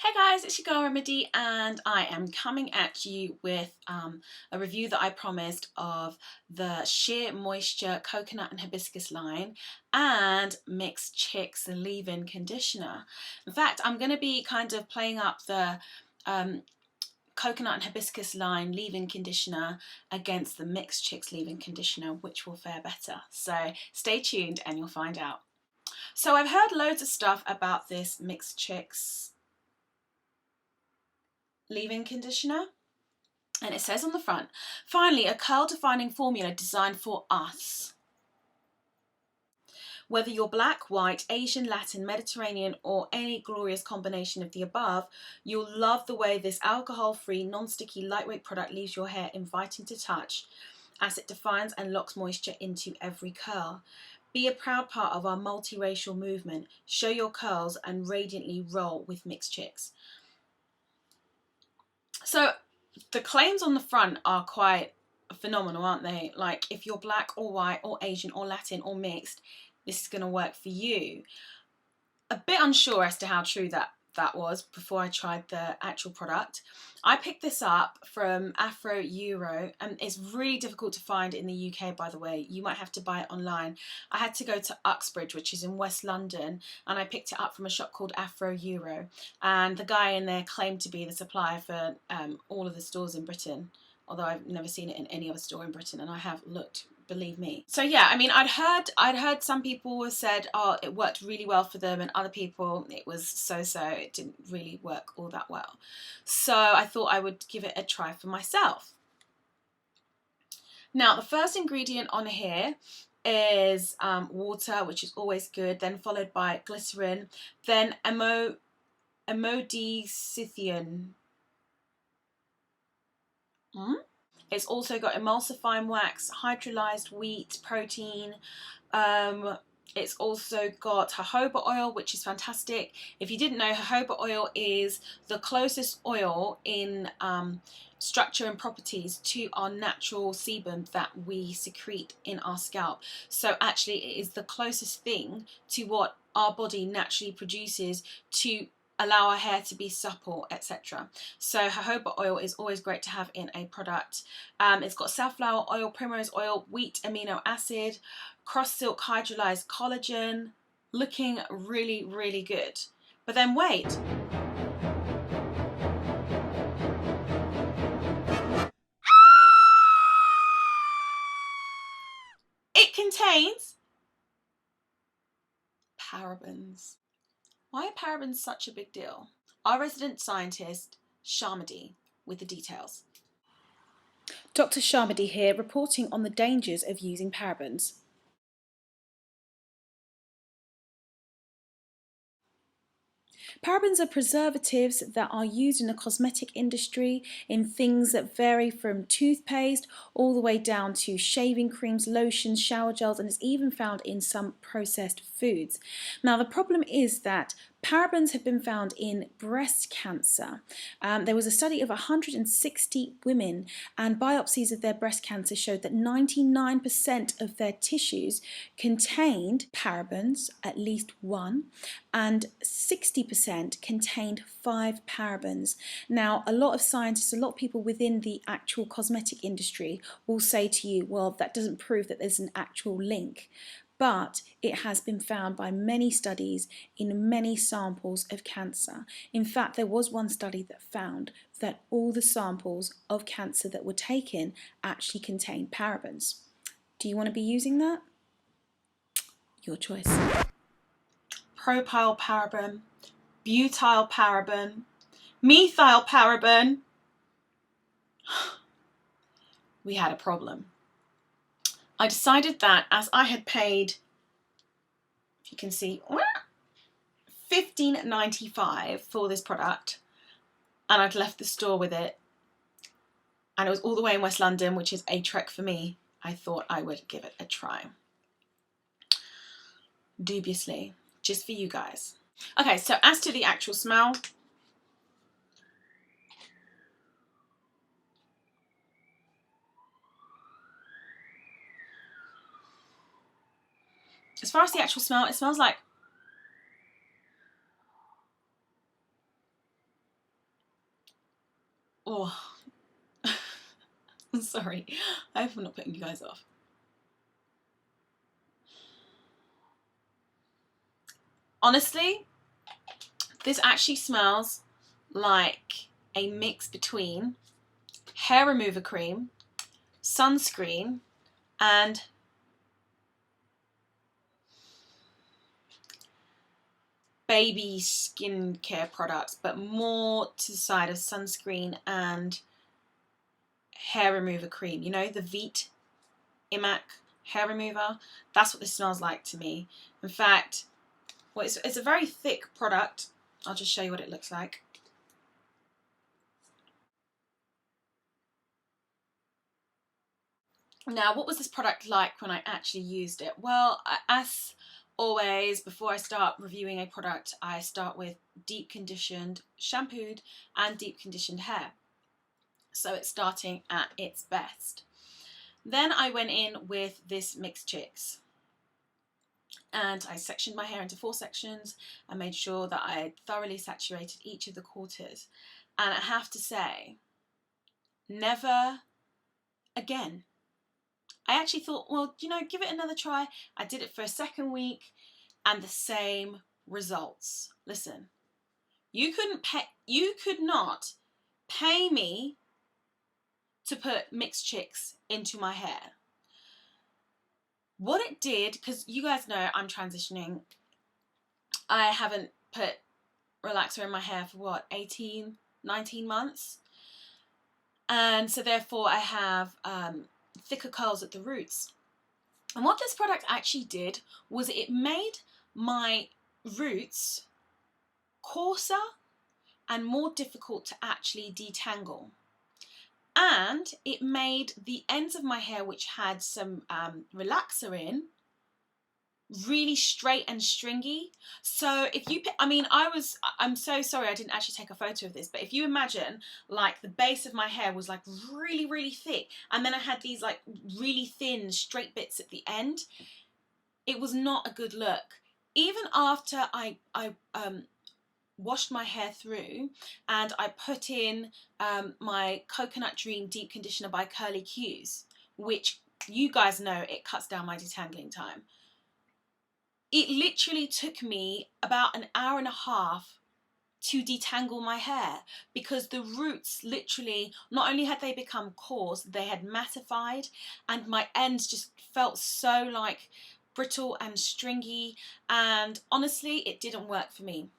Hey guys, it's your girl Remedy and I am coming at you with a review that I promised of the Shea Moisture Coconut and Hibiscus line and Mixed Chicks leave-in conditioner. In fact, I'm going to be kind of playing up the Coconut and Hibiscus line leave-in conditioner against the Mixed Chicks leave-in conditioner, which will fare better. So stay tuned and you'll find out. So I've heard loads of stuff about this Mixed Chicks leave-in conditioner, and it says on the front, finally a curl defining formula designed for us. Whether you're black, white, Asian, Latin, Mediterranean, or any glorious combination of the above, you'll love the way this alcohol-free, non-sticky, lightweight product leaves your hair inviting to touch as it defines and locks moisture into every curl. Be a proud part of our multiracial movement. Show your curls and radiantly roll with Mixed Chicks. So the claims on the front are quite phenomenal, aren't they? Like, if you're black or white or Asian or Latin or mixed, this is going to work for you. A bit unsure as to how true that was before I tried the actual product. I picked this up from Afro and it's really difficult to find in the UK, by the way. You might have to buy it online. I had to go to Uxbridge, which is in West London, and I picked it up from a shop called Afro, and the guy in there claimed to be the supplier for all of the stores in Britain, although I've never seen it in any other store in Britain, and I have looked, believe me. So yeah, I mean, I'd heard some people said, oh, it worked really well for them, and other people it was so-so, it didn't really work all that well. So I thought I would give it a try for myself. Now, the first ingredient on here is water, which is always good, then followed by glycerin, then amodicithion. It's also got emulsifying wax, hydrolyzed wheat protein. It's also got jojoba oil, which is fantastic. If you didn't know, jojoba oil is the closest oil in structure and properties to our natural sebum that we secrete in our scalp. So actually it is the closest thing to what our body naturally produces to allow our hair to be supple, etc. So jojoba oil is always great to have in a product. It's got safflower oil, primrose oil, wheat amino acid, cross silk hydrolyzed collagen, looking really, really good. But then wait. It contains parabens. Why are parabens such a big deal? Our resident scientist, Sharmadi, with the details. Dr. Sharmadi here, reporting on the dangers of using parabens. Parabens are preservatives that are used in the cosmetic industry in things that vary from toothpaste all the way down to shaving creams, lotions, shower gels, and it's even found in some processed foods. Now, the problem is that parabens have been found in breast cancer. There was a study of 160 women, and biopsies of their breast cancer showed that 99% of their tissues contained parabens, at least one, and 60% contained 5 parabens. Now, a lot of scientists, a lot of people within the actual cosmetic industry will say to you, well, that doesn't prove that there's an actual link. But it has been found by many studies in many samples of cancer. In fact, there was one study that found that all the samples of cancer that were taken actually contained parabens. Do you want to be using that? Your choice. Propyl paraben, butyl paraben, methyl paraben. We had a problem. I decided that as I had paid, if you can see, $15.95 for this product, and I'd left the store with it, and it was all the way in West London, which is a trek for me, I thought I would give it a try. Dubiously, just for you guys. Okay, so as to the actual smell, as far as the actual smell, it smells like Oh, I'm sorry. I hope I'm not putting you guys off. Honestly, this actually smells like a mix between hair remover cream, sunscreen, and baby skincare products, but more to the side of sunscreen and hair remover cream. You know, the Veet Imac hair remover. That's what this smells like to me. In fact, well, it's a very thick product. I'll just show you what it looks like. Now, what was this product like when I actually used it? Well, as always, before I start reviewing a product, I start with deep conditioned, shampooed, and deep conditioned hair. So it's starting at its best. Then I went in with this Mixed Chicks, and I sectioned my hair into 4 sections and made sure that I had thoroughly saturated each of the quarters. And I have to say, never again. I actually thought, well, you know, give it another try. I did it for a second week and the same results. Listen, you could not pay me to put Mixed Chicks into my hair. What it did, because you guys know I'm transitioning, I haven't put relaxer in my hair for what, 18, 19 months? And so therefore I have thicker curls at the roots. And what this product actually did was it made my roots coarser and more difficult to actually detangle. And it made the ends of my hair, which had some relaxer in, really straight and stringy. So if you, I'm so sorry I didn't actually take a photo of this, but if you imagine like the base of my hair was like really, really thick, and then I had these like really thin straight bits at the end, it was not a good look. Even after I washed my hair through and I put in my Coconut Dream Deep Conditioner by Curly Q's, which you guys know it cuts down my detangling time. It literally took me about an hour and a half to detangle my hair because the roots literally, not only had they become coarse, they had mattified, and my ends just felt so like brittle and stringy, and honestly it didn't work for me.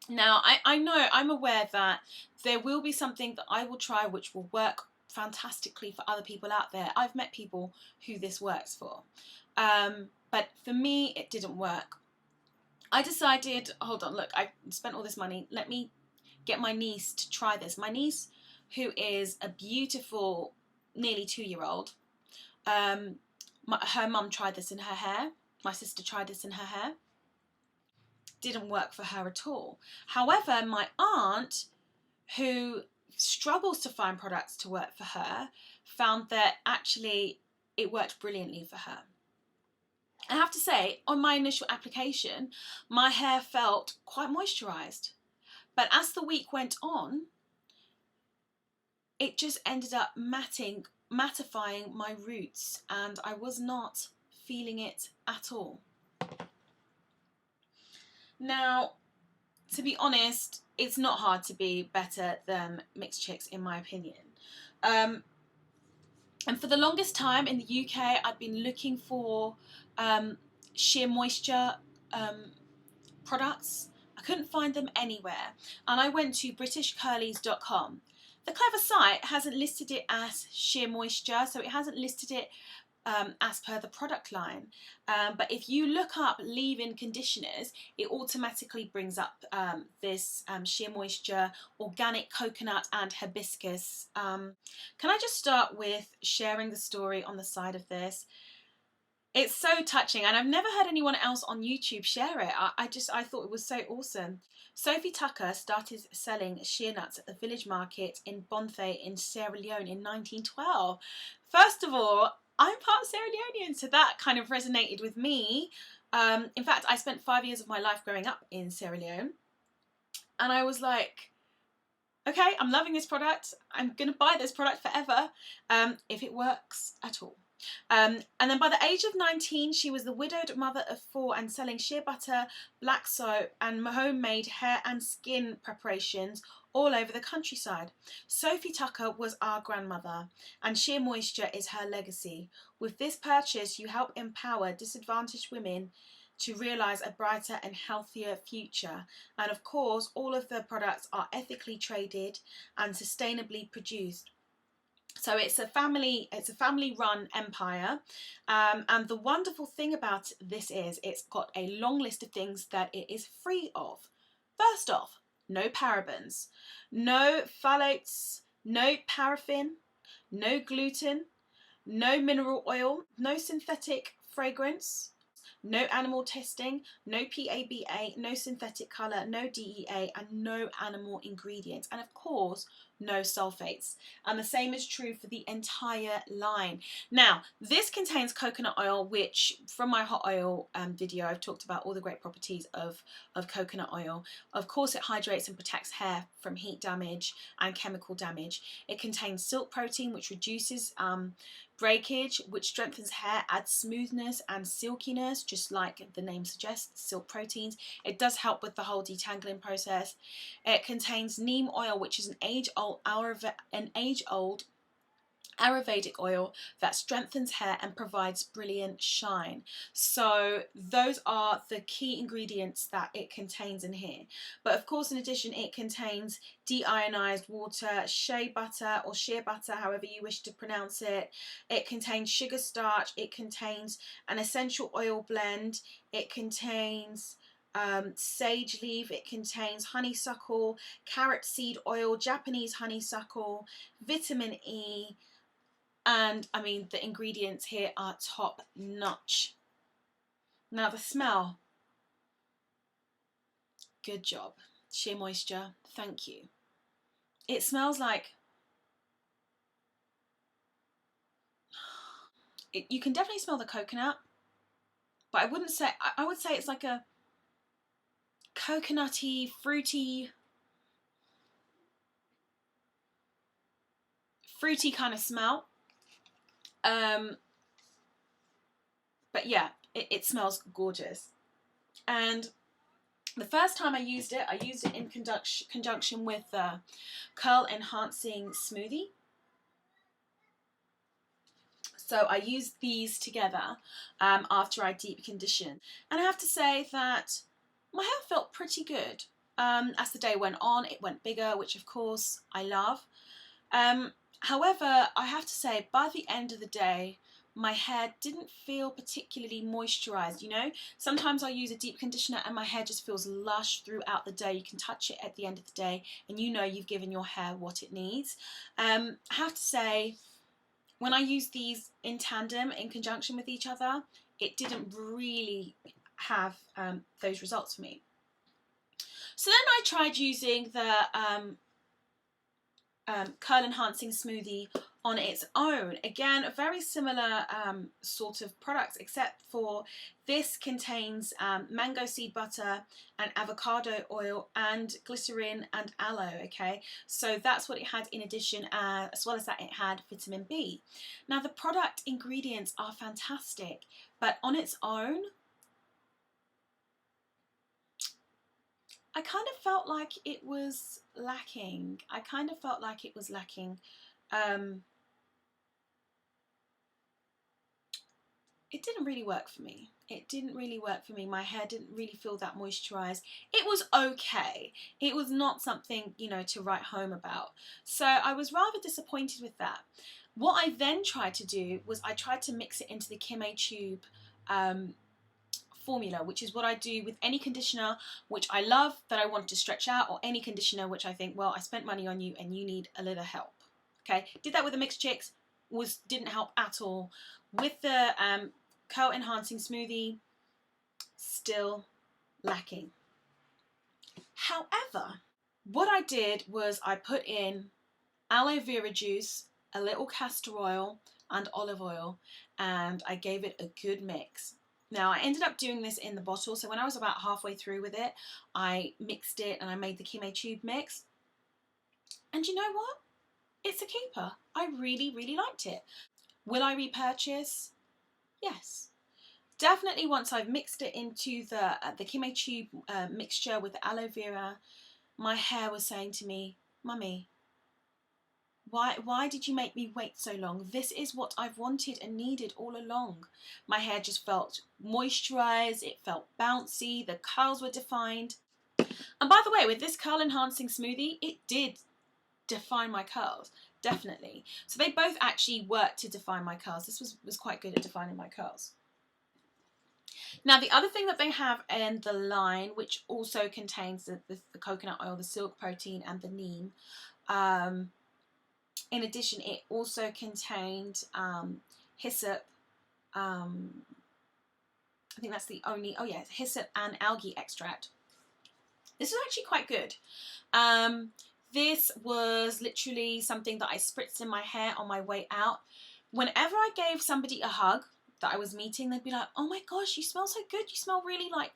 Now I know, I'm aware that there will be something that I will try which will work fantastically for other people out there. I've met people who this works for, but for me it didn't work. I decided, hold on, look, I spent all this money, let me get my niece to try this. My niece, who is a beautiful nearly 2-year-old, her mum tried this in her hair, my sister tried this in her hair, didn't work for her at all. However, my aunt, who struggles to find products to work for her, found that actually it worked brilliantly for her. I have to say, on my initial application, my hair felt quite moisturised. But as the week went on, it just ended up mattifying my roots, and I was not feeling it at all. Now, to be honest, it's not hard to be better than Mixed Chicks, in my opinion. And for the longest time in the UK, I've been looking for Shea Moisture products. I couldn't find them anywhere, and I went to britishcurlies.com. The clever site hasn't listed it as Shea Moisture, so it hasn't listed it as per the product line. But if you look up leave-in conditioners, it automatically brings up this Shea Moisture organic coconut and hibiscus. Can I just start with sharing the story on the side of this? It's so touching, and I've never heard anyone else on YouTube share it. I thought it was so awesome. Sophie Tucker started selling shea nuts at the village market in Bonfay in Sierra Leone in 1912. First of all, I'm part Sierra Leonean, so that kind of resonated with me. In fact, I spent 5 years of my life growing up in Sierra Leone, and I was like, Okay, I'm loving this product. I'm going to buy this product forever if it works at all. And then by the age of 19, she was the widowed mother of 4 and selling shea butter, black soap and homemade hair and skin preparations all over the countryside. Sophie Tucker was our grandmother and Shea Moisture is her legacy. With this purchase, you help empower disadvantaged women to realise a brighter and healthier future. And of course, all of the products are ethically traded and sustainably produced. So it's a family run empire, and the wonderful thing about this is it's got a long list of things that it is free of. First off, no parabens, no phthalates, no paraffin, no gluten, no mineral oil, no synthetic fragrance, no animal testing, no PABA, no synthetic colour, no DEA, and no animal ingredients. And of course, no sulfates. And the same is true for the entire line. Now, this contains coconut oil, which from my hot oil video, I've talked about all the great properties of coconut oil. Of course, it hydrates and protects hair from heat damage and chemical damage. It contains silk protein, which reduces breakage, which strengthens hair, adds smoothness and silkiness, just like the name suggests, silk proteins. It does help with the whole detangling process. It contains neem oil, which is an age-old Ayurvedic oil that strengthens hair and provides brilliant shine. So those are the key ingredients that it contains in here. But of course, in addition, it contains deionized water, shea butter or shea butter, however you wish to pronounce it. It contains sugar starch. It contains an essential oil blend. It contains sage leaf, it contains honeysuckle, carrot seed oil, Japanese honeysuckle, vitamin E, and I mean the ingredients here are top notch. Now the smell, good job, Shea Moisture, thank you. It smells like, you can definitely smell the coconut, but I would say it's like a coconutty, fruity kind of smell. But yeah, it smells gorgeous. And the first time I used it in conjunction with the curl enhancing smoothie. So I used these together after I deep conditioned. And I have to say that my hair felt pretty good. As the day went on, it went bigger, which of course I love. However, I have to say, by the end of the day, my hair didn't feel particularly moisturized, you know? Sometimes I use a deep conditioner and my hair just feels lush throughout the day. You can touch it at the end of the day and you know you've given your hair what it needs. I have to say, when I use these in tandem, in conjunction with each other, it didn't really have those results for me. So then I tried using the curl enhancing smoothie on its own. Again, a very similar sort of product, except for this contains mango seed butter and avocado oil and glycerin and aloe. Okay, so that's what it had in addition, as well as that it had vitamin B. Now the product ingredients are fantastic, but on its own I kind of felt like it was lacking. It didn't really work for me. My hair didn't really feel that moisturized. It was okay. It was not something, you know, to write home about. So I was rather disappointed with that. What I then tried to do was I tried to mix it into the Shea tube formula, which is what I do with any conditioner which I love that I want to stretch out, or any conditioner which I think, well, I spent money on you and you need a little help. Okay, did that with the Mixed Chicks, didn't help at all. With the curl enhancing smoothie, still lacking. However, what I did was I put in aloe vera juice, a little castor oil and olive oil, and I gave it a good mix. Now I ended up doing this in the bottle, so when I was about halfway through with it, I mixed it and I made the Shea tube mix. And you know what? It's a keeper. I really, really liked it. Will I repurchase? Yes. Definitely once I've mixed it into the Kime tube mixture with the aloe vera, my hair was saying to me, Mummy, why did you make me wait so long? This is what I've wanted and needed all along. My hair just felt moisturized, it felt bouncy, the curls were defined. And by the way, with this curl enhancing smoothie, it did define my curls, definitely. So they both actually worked to define my curls. This was quite good at defining my curls. Now the other thing that they have in the line, which also contains the coconut oil, the silk protein and the neem, in addition it also contained hyssop, I think that's the only, oh yeah, hyssop and algae extract. This is actually quite good. This was literally something that I spritzed in my hair on my way out. Whenever I gave somebody a hug that I was meeting, they'd be like, oh my gosh, you smell so good. You smell really like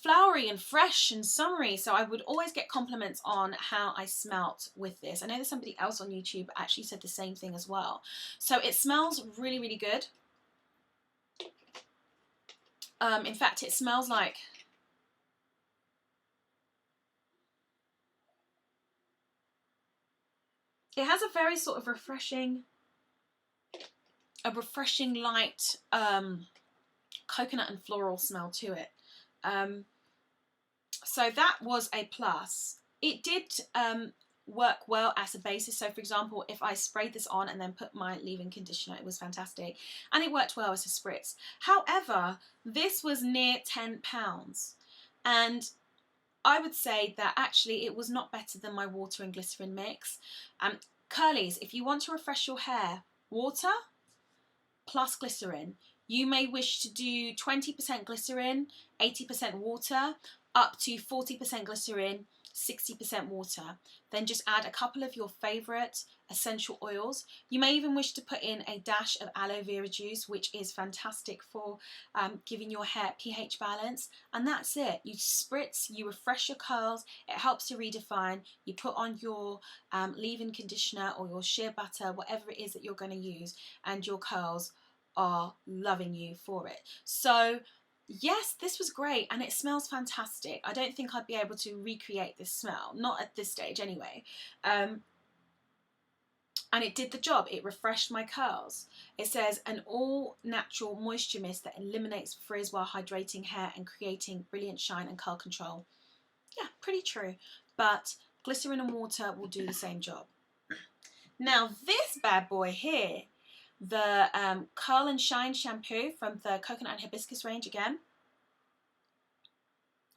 flowery and fresh and summery. So I would always get compliments on how I smelt with this. I know there's somebody else on YouTube actually said the same thing as well. So it smells really, really good. In fact, it smells like, it has a very sort of refreshing light coconut and floral smell to it. So that was a plus. It did work well as a basis. So for example, if I sprayed this on and then put my leave-in conditioner, it was fantastic. And it worked well as a spritz. However, this was near £10. And I would say that actually it was not better than my water and glycerin mix. Curlies, if you want to refresh your hair, water plus glycerin. You may wish to do 20% glycerin, 80% water, up to 40% glycerin, 60% water. Then just add a couple of your favorite essential oils. You may even wish to put in a dash of aloe vera juice, which is fantastic for giving your hair pH balance. And that's it. You spritz, you refresh your curls, it helps to redefine. You put on your leave-in conditioner or your shea butter, whatever it is that you're going to use, and your curls are loving you for it. So yes, this was great and it smells fantastic. I don't think I'd be able to recreate this smell, not at this stage anyway. And it did the job. It refreshed my curls. It says an all natural moisture mist that eliminates frizz while hydrating hair and creating brilliant shine and curl control. Yeah, pretty true. But glycerin and water will do the same job. Now this bad boy here, the Curl and Shine shampoo from the coconut and hibiscus range again.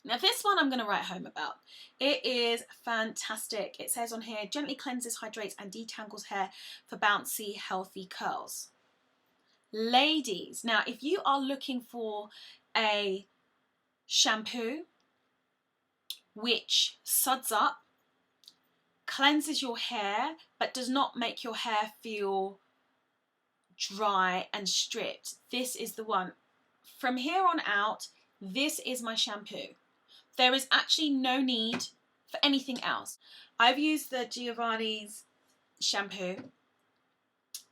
Now this one I'm going to write home about. It is fantastic. It says on here, gently cleanses, hydrates and detangles hair for bouncy, healthy curls. Ladies, now if you are looking for a shampoo which suds up, cleanses your hair, but does not make your hair feel dry and stripped, this is the one. From here on out, this is my shampoo. There is actually no need for anything else. I've used the Giovanni's shampoo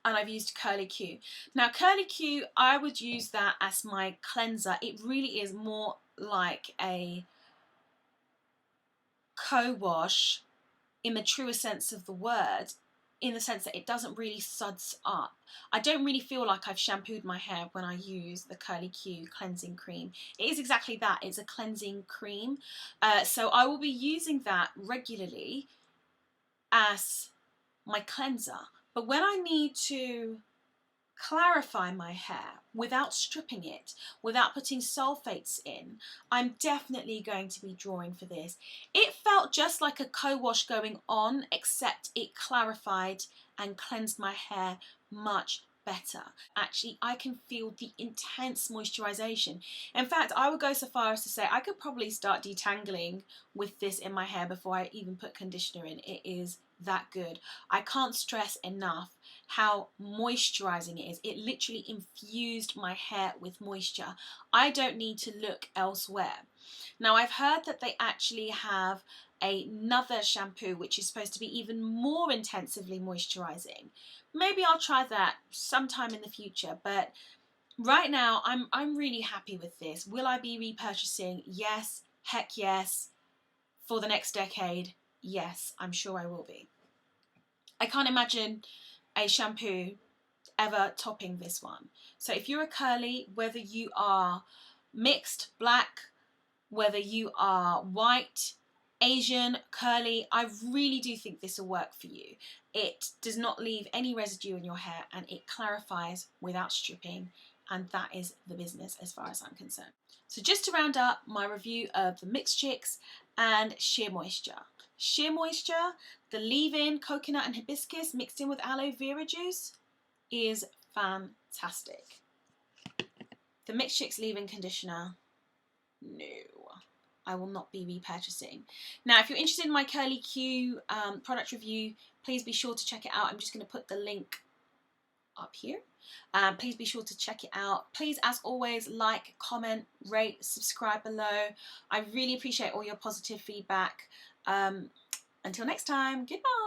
and I've used Curly Q. Now Curly Q, I would use that as my cleanser. It really is more like a co-wash in the truest sense of the word, in the sense that it doesn't really suds up. I don't really feel like I've shampooed my hair when I use the Curly Q cleansing cream. It is exactly that, it's a cleansing cream. So I will be using that regularly as my cleanser. But when I need to clarify my hair without stripping it, without putting sulfates in, I'm definitely going to be drawing for this. It felt just like a co-wash going on, except it clarified and cleansed my hair much better. Actually, I can feel the intense moisturization. In fact, I would go so far as to say I could probably start detangling with this in my hair before I even put conditioner in. It is that good. I can't stress enough how moisturizing it is. It literally infused my hair with moisture. I don't need to look elsewhere. Now I've heard that they actually have another shampoo which is supposed to be even more intensively moisturizing. Maybe I'll try that sometime in the future, but right now I'm really happy with this. Will I be repurchasing? Yes, heck yes. For the next decade, yes, I'm sure I will be. I can't imagine a shampoo ever topping this one. So if you're a curly, whether you are mixed, black, whether you are white, Asian, curly, I really do think this will work for you. It does not leave any residue in your hair and it clarifies without stripping, and that is the business as far as I'm concerned. So just to round up my review of the Mixed Chicks and Shea Moisture. Shea Moisture, the leave-in coconut and hibiscus mixed in with aloe vera juice is fantastic. The Mixed Chicks leave-in conditioner, no, I will not be repurchasing. Now, if you're interested in my Curly Q product review, please be sure to check it out. I'm just going to put the link up here. Please be sure to check it out. Please, as always, like, comment, rate, subscribe below. I really appreciate all your positive feedback. Until next time, goodbye.